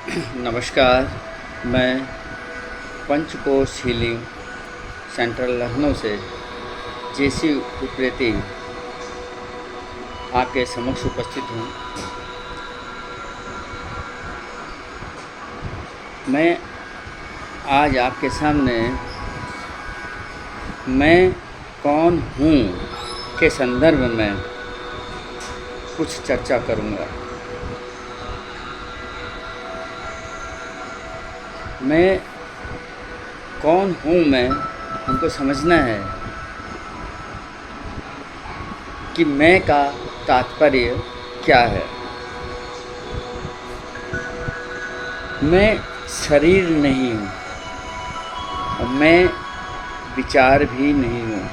नमस्कार। मैं पंचकोश healing centre Lucknow से जेसी उप्रेती आपके समक्ष उपस्थित हूँ। मैं आज आपके सामने मैं कौन हूँ के संदर्भ में कुछ चर्चा करूँगा। मैं कौन हूँ हमको समझना है कि मैं का तात्पर्य क्या है। मैं शरीर नहीं हूँ और मैं विचार भी नहीं हूँ,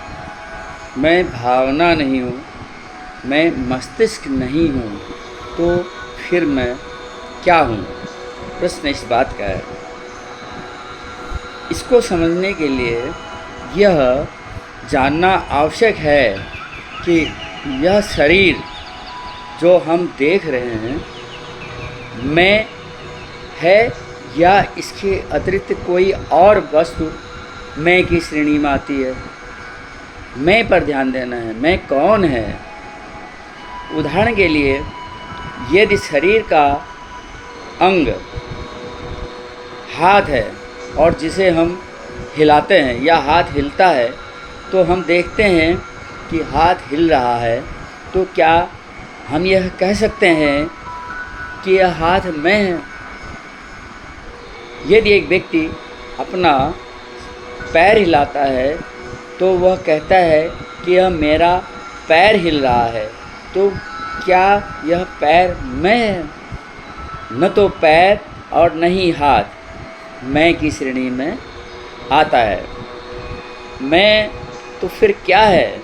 मैं भावना नहीं हूँ, मैं मस्तिष्क नहीं हूँ, तो फिर मैं क्या हूँ? प्रश्न इस बात का है। इसको समझने के लिए यह जानना आवश्यक है कि यह शरीर जो हम देख रहे हैं मैं है या इसके अतिरिक्त कोई और वस्तु मैं की श्रेणी में आती है। मैं पर ध्यान देना है। मैं कौन है? उदाहरण के लिए यदि शरीर का अंग हाथ है और जिसे हम हिलाते हैं या हाथ हिलता है तो हम देखते हैं कि हाथ हिल रहा है, तो क्या हम यह कह सकते हैं कि यह हाथ मैं है? यदि एक व्यक्ति अपना पैर हिलाता है तो वह कहता है कि यह मेरा पैर हिल रहा है, तो क्या यह पैर मैं है? न तो पैर और न ही हाथ मैं की श्रेणी में आता है। मैं तो फिर क्या है?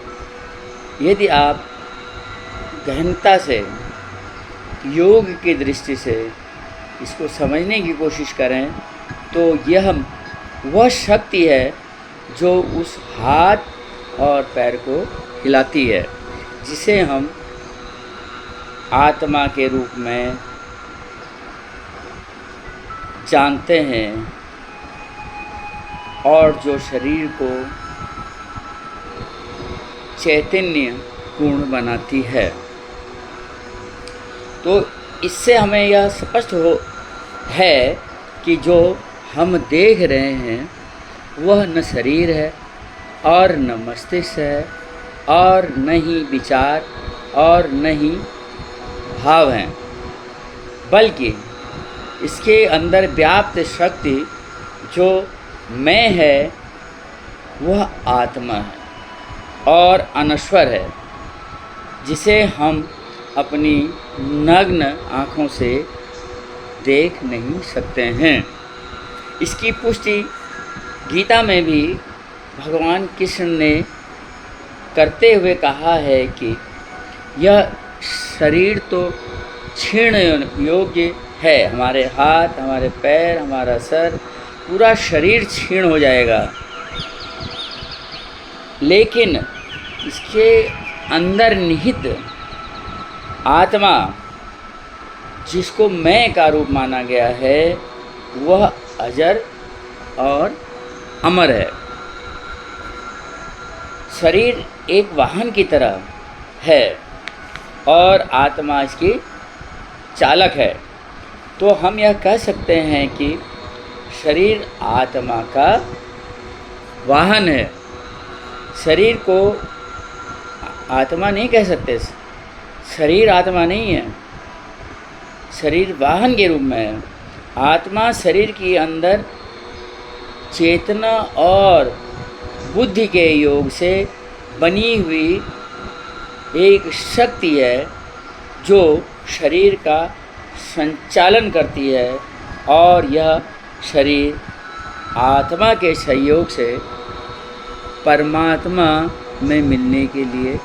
यदि आप गहनता से योग की दृष्टि से इसको समझने की कोशिश करें तो यह वह शक्ति है जो उस हाथ और पैर को हिलाती है, जिसे हम आत्मा के रूप में जानते हैं और जो शरीर को चैतन्य पूर्ण बनाती है। तो इससे हमें यह स्पष्ट है कि जो हम देख रहे हैं वह न शरीर है और न मस्तिष्क है और न ही विचार और न ही भाव हैं, बल्कि इसके अंदर व्याप्त शक्ति जो मैं है वह आत्मा है और अनश्वर है, जिसे हम अपनी नग्न आँखों से देख नहीं सकते हैं। इसकी पुष्टि गीता में भी भगवान कृष्ण ने करते हुए कहा है कि यह शरीर तो क्षीण योग्य है। हमारे हाथ, हमारे पैर, हमारा सर, पूरा शरीर क्षीण हो जाएगा, लेकिन इसके अंदर निहित आत्मा जिसको मैं का रूप माना गया है वह अजर और अमर है। शरीर एक वाहन की तरह है और आत्मा इसकी चालक है। तो हम यह कह सकते हैं कि शरीर आत्मा का वाहन है। शरीर को आत्मा नहीं कह सकते। शरीर आत्मा नहीं है, शरीर वाहन के रूप में है। आत्मा शरीर के अंदर चेतना और बुद्धि के योग से बनी हुई एक शक्ति है जो शरीर का संचालन करती है और यह शरीर आत्मा के सहयोग से परमात्मा में मिलने के लिए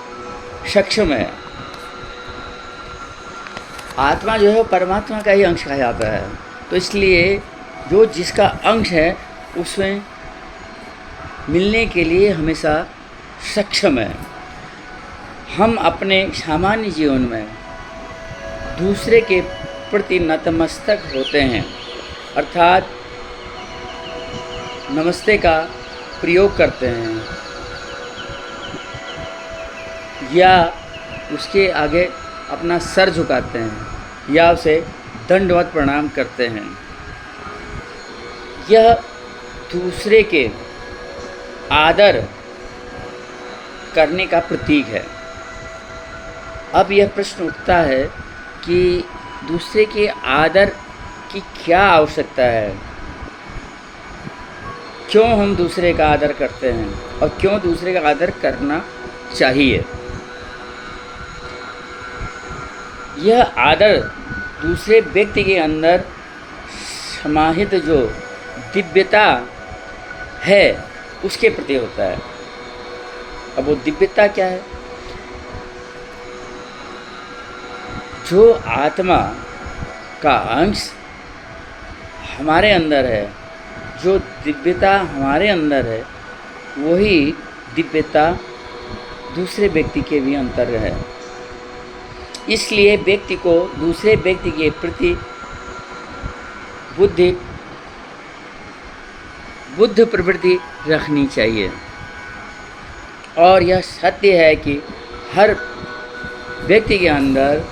सक्षम है। आत्मा जो है परमात्मा का ही अंश कहा जाता है, तो इसलिए जो जिसका अंश है उसमें मिलने के लिए हमेशा सक्षम है। हम अपने सामान्य जीवन में दूसरे के प्रति नतमस्तक होते हैं अर्थात नमस्ते का प्रयोग करते हैं या उसके आगे अपना सर झुकाते हैं या उसे दंडवत प्रणाम करते हैं, यह दूसरे के आदर करने का प्रतीक है। अब यह प्रश्न उठता है कि दूसरे के आदर की क्या आवश्यकता है, क्यों हम दूसरे का आदर करते हैं और क्यों दूसरे का आदर करना चाहिए। यह आदर दूसरे व्यक्ति के अंदर समाहित जो दिव्यता है उसके प्रति होता है। अब वो दिव्यता क्या है? जो आत्मा का अंश हमारे अंदर है, जो दिव्यता हमारे अंदर है, वही दिव्यता दूसरे व्यक्ति के भी अंदर है। इसलिए व्यक्ति को दूसरे व्यक्ति के प्रति बुद्ध प्रवृत्ति रखनी चाहिए। और यह सत्य है कि हर व्यक्ति के अंदर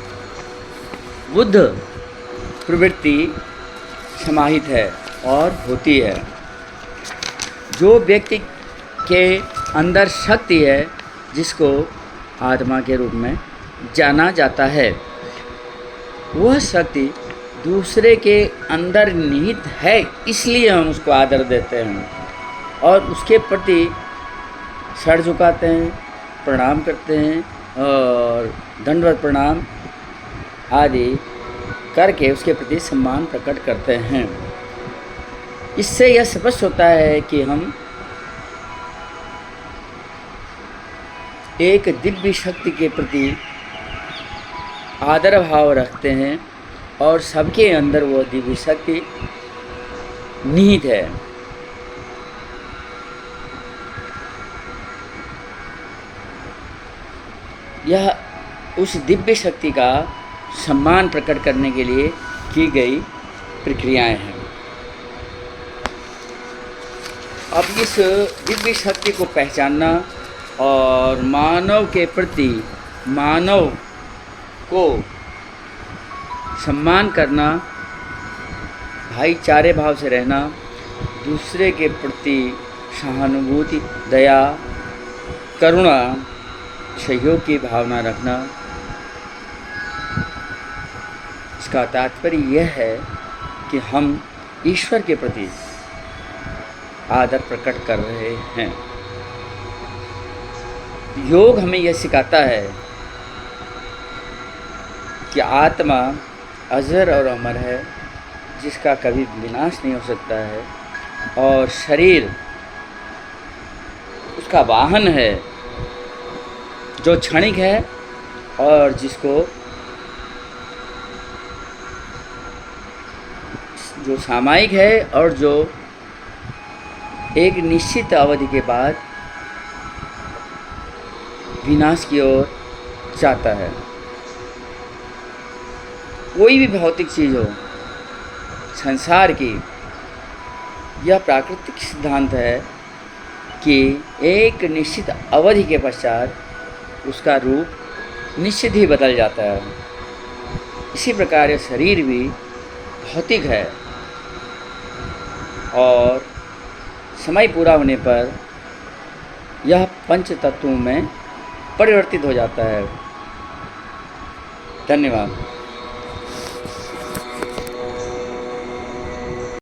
बुद्ध प्रवृत्ति समाहित है और होती है। जो व्यक्ति के अंदर शक्ति है, जिसको आत्मा के रूप में जाना जाता है, वह शक्ति दूसरे के अंदर निहित है, इसलिए हम उसको आदर देते हैं और उसके प्रति सर झुकाते हैं, प्रणाम करते हैं और दंडवत प्रणाम आदि करके उसके प्रति सम्मान प्रकट करते हैं। इससे यह स्पष्ट होता है कि हम एक दिव्य शक्ति के प्रति आदर भाव रखते हैं और सबके अंदर वो दिव्य शक्ति निहित है। यह उस दिव्य शक्ति का सम्मान प्रकट करने के लिए की गई प्रक्रियाएं हैं। अब इस दिव्य शक्ति को पहचानना और मानव के प्रति मानव को सम्मान करना, भाईचारे भाव से रहना, दूसरे के प्रति सहानुभूति, दया, करुणा, सहयोग की भावना रखना, इसका तात्पर्य यह है कि हम ईश्वर के प्रति आदर प्रकट कर रहे हैं। योग हमें यह सिखाता है कि आत्मा अजर और अमर है, जिसका कभी विनाश नहीं हो सकता है, और शरीर उसका वाहन है जो क्षणिक है और जिसको जो सामयिक है और जो एक निश्चित अवधि के बाद विनाश की ओर जाता है। कोई भी भौतिक चीज़ हो संसार की, यह प्राकृतिक सिद्धांत है कि एक निश्चित अवधि के पश्चात उसका रूप निश्चित ही बदल जाता है। इसी प्रकार यह शरीर भी भौतिक है और समय पूरा होने पर यह पंच तत्वों में परिवर्तित हो जाता है। धन्यवाद।